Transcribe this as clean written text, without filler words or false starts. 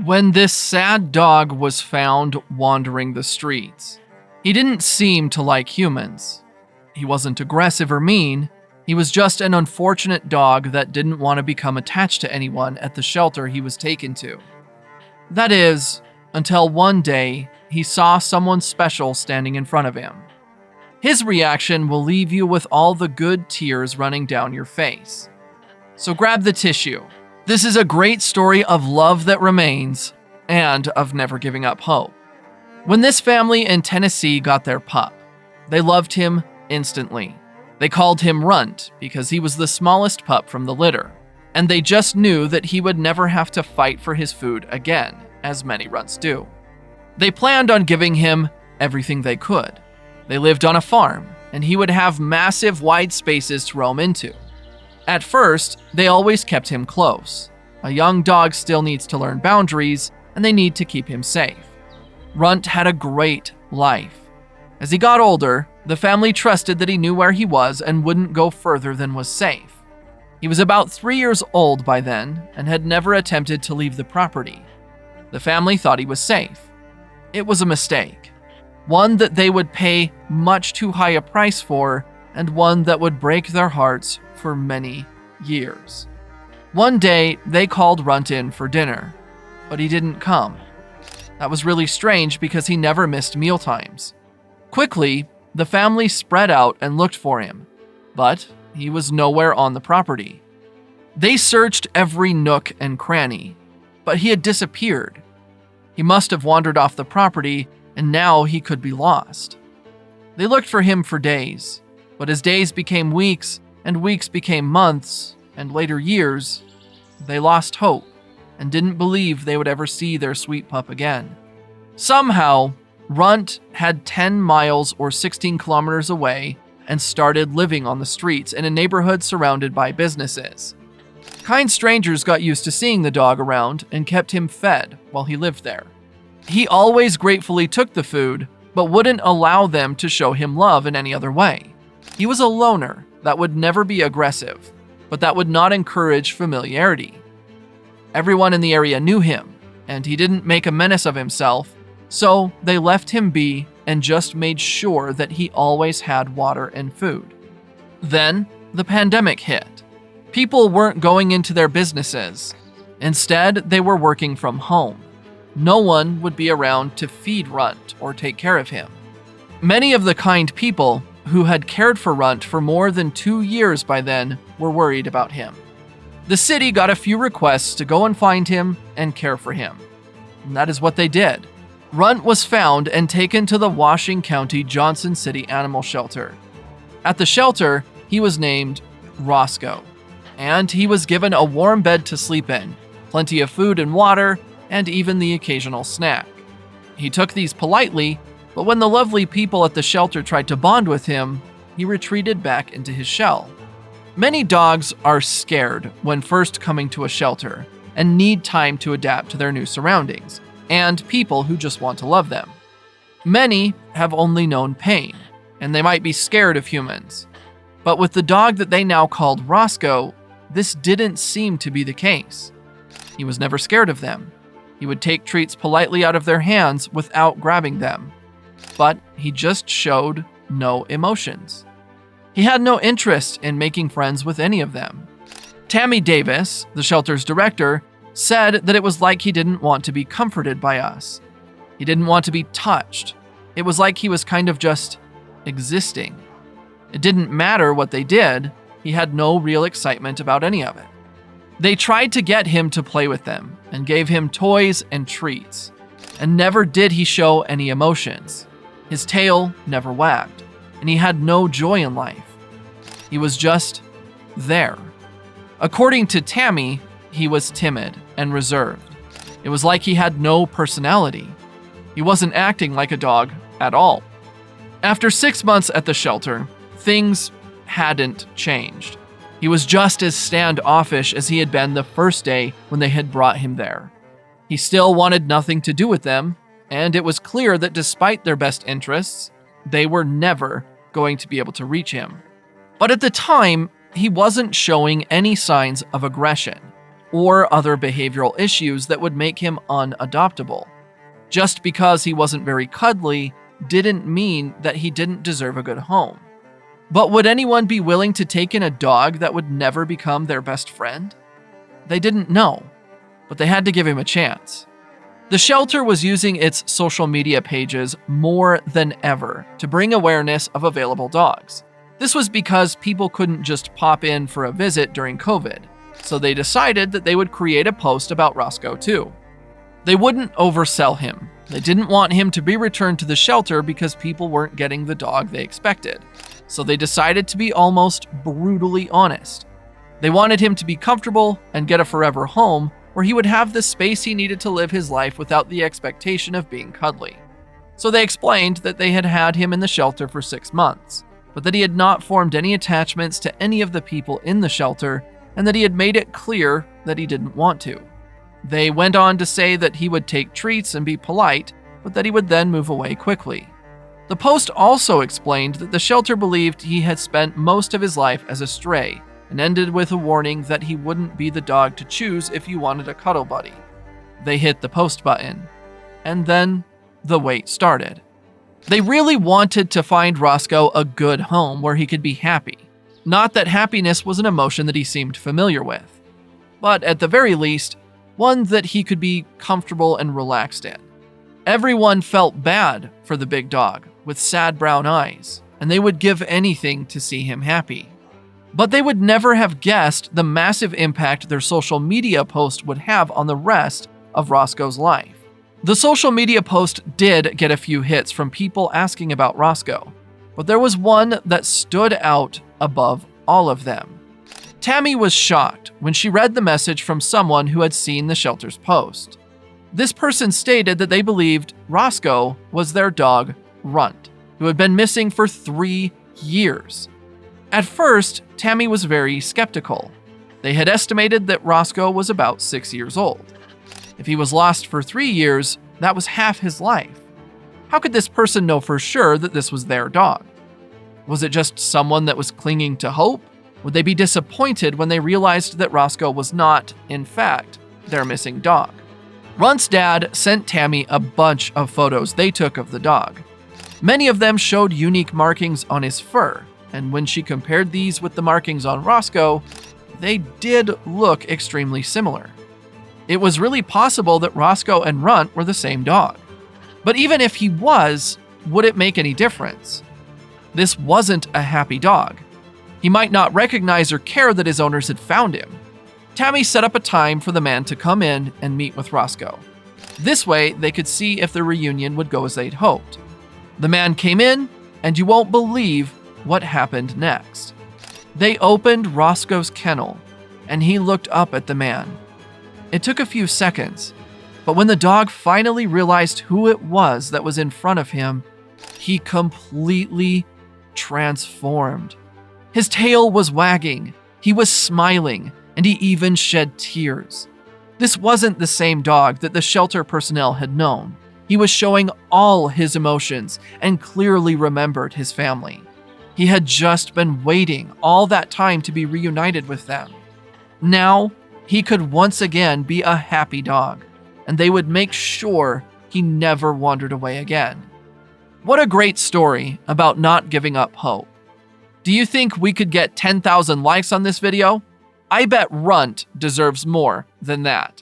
when this sad dog was found wandering the streets. He didn't seem to like humans. He wasn't aggressive or mean. He was just an unfortunate dog that didn't want to become attached to anyone at the shelter he was taken to. That is, until one day he saw someone special standing in front of him. His reaction will leave you with all the good tears running down your face. So grab the tissue. This is a great story of love that remains and of never giving up hope. When this family in Tennessee got their pup, they loved him instantly. They called him Runt because he was the smallest pup from the litter, and they just knew that he would never have to fight for his food again, as many runts do. They planned on giving him everything they could. They lived on a farm, and he would have massive wide spaces to roam into. At first, they always kept him close. A young dog still needs to learn boundaries, and they need to keep him safe. Runt had a great life. As he got older, the family trusted that he knew where he was and wouldn't go further than was safe. He was about 3 years old by then and had never attempted to leave the property. The family thought he was safe. It was a mistake, one that they would pay much too high a price for, and one that would break their hearts for many years. One day, they called Runt in for dinner, but he didn't come. That was really strange because he never missed mealtimes. Quickly, the family spread out and looked for him, but he was nowhere on the property. They searched every nook and cranny, but he had disappeared. He must have wandered off the property, and now he could be lost. They looked for him for days, but as days became weeks, and weeks became months, and later years, they lost hope and didn't believe they would ever see their sweet pup again. Somehow, Runt had 10 miles or 16 kilometers away and started living on the streets in a neighborhood surrounded by businesses. Kind strangers got used to seeing the dog around and kept him fed while he lived there. He always gratefully took the food, but wouldn't allow them to show him love in any other way. He was a loner that would never be aggressive, but that would not encourage familiarity. Everyone in the area knew him, and he didn't make a menace of himself, so they left him be and just made sure that he always had water and food. Then, the pandemic hit. People weren't going into their businesses. Instead, they were working from home. No one would be around to feed Runt or take care of him. Many of the kind people who had cared for Runt for more than 2 years by then were worried about him. The city got a few requests to go and find him and care for him. And that is what they did. Runt was found and taken to the Washington County Johnson City Animal Shelter. At the shelter, he was named Roscoe, and he was given a warm bed to sleep in, plenty of food and water, and even the occasional snack. He took these politely, but when the lovely people at the shelter tried to bond with him, he retreated back into his shell. Many dogs are scared when first coming to a shelter and need time to adapt to their new surroundings and people who just want to love them. Many have only known pain, and they might be scared of humans. But with the dog that they now called Roscoe, this didn't seem to be the case. He was never scared of them. He would take treats politely out of their hands without grabbing them. But he just showed no emotions. He had no interest in making friends with any of them. Tammy Davis, the shelter's director, said that it was like he didn't want to be comforted by us. He didn't want to be touched. It was like he was kind of just existing. It didn't matter what they did. He had no real excitement about any of it. They tried to get him to play with them and gave him toys and treats. And never did he show any emotions. His tail never wagged, and he had no joy in life. He was just there. According to Tammy, he was timid and reserved. It was like he had no personality. He wasn't acting like a dog at all. After 6 months at the shelter, things hadn't changed. He was just as standoffish as he had been the first day when they had brought him there. He still wanted nothing to do with them, and it was clear that despite their best interests, they were never going to be able to reach him. But at the time, he wasn't showing any signs of aggression or other behavioral issues that would make him unadoptable. Just because he wasn't very cuddly didn't mean that he didn't deserve a good home. But would anyone be willing to take in a dog that would never become their best friend? They didn't know, but they had to give him a chance. The shelter was using its social media pages more than ever to bring awareness of available dogs. This was because people couldn't just pop in for a visit during COVID, so they decided that they would create a post about Roscoe too. They wouldn't oversell him. They didn't want him to be returned to the shelter because people weren't getting the dog they expected. So they decided to be almost brutally honest. They wanted him to be comfortable and get a forever home where he would have the space he needed to live his life without the expectation of being cuddly. So they explained that they had had him in the shelter for 6 months, but that he had not formed any attachments to any of the people in the shelter and that he had made it clear that he didn't want to. They went on to say that he would take treats and be polite, but that he would then move away quickly. The post also explained that the shelter believed he had spent most of his life as a stray, and ended with a warning that he wouldn't be the dog to choose if you wanted a cuddle buddy. They hit the post button, and then the wait started. They really wanted to find Roscoe a good home where he could be happy. Not that happiness was an emotion that he seemed familiar with, but at the very least, one that he could be comfortable and relaxed in. Everyone felt bad for the big dog with sad brown eyes, and they would give anything to see him happy. But they would never have guessed the massive impact their social media post would have on the rest of Roscoe's life. The social media post did get a few hits from people asking about Roscoe, but there was one that stood out above all of them. Tammy was shocked when she read the message from someone who had seen the shelter's post. This person stated that they believed Roscoe was their dog, Runt, who had been missing for 3 years. At first, Tammy was very skeptical. They had estimated that Roscoe was about 6 years old. If he was lost for 3 years, that was half his life. How could this person know for sure that this was their dog? Was it just someone that was clinging to hope? Would they be disappointed when they realized that Roscoe was not, in fact, their missing dog? Runt's dad sent Tammy a bunch of photos they took of the dog. Many of them showed unique markings on his fur, and when she compared these with the markings on Roscoe, they did look extremely similar. It was really possible that Roscoe and Runt were the same dog. But even if he was, would it make any difference? This wasn't a happy dog. He might not recognize or care that his owners had found him. Tammy set up a time for the man to come in and meet with Roscoe. This way, they could see if the reunion would go as they'd hoped. The man came in, and you won't believe what happened next. They opened Roscoe's kennel, and he looked up at the man. It took a few seconds, but when the dog finally realized who it was that was in front of him, he completely transformed. His tail was wagging, he was smiling, and he even shed tears. This wasn't the same dog that the shelter personnel had known. He was showing all his emotions and clearly remembered his family. He had just been waiting all that time to be reunited with them. Now, he could once again be a happy dog, and they would make sure he never wandered away again. What a great story about not giving up hope. Do you think we could get 10,000 likes on this video? I bet Runt deserves more than that.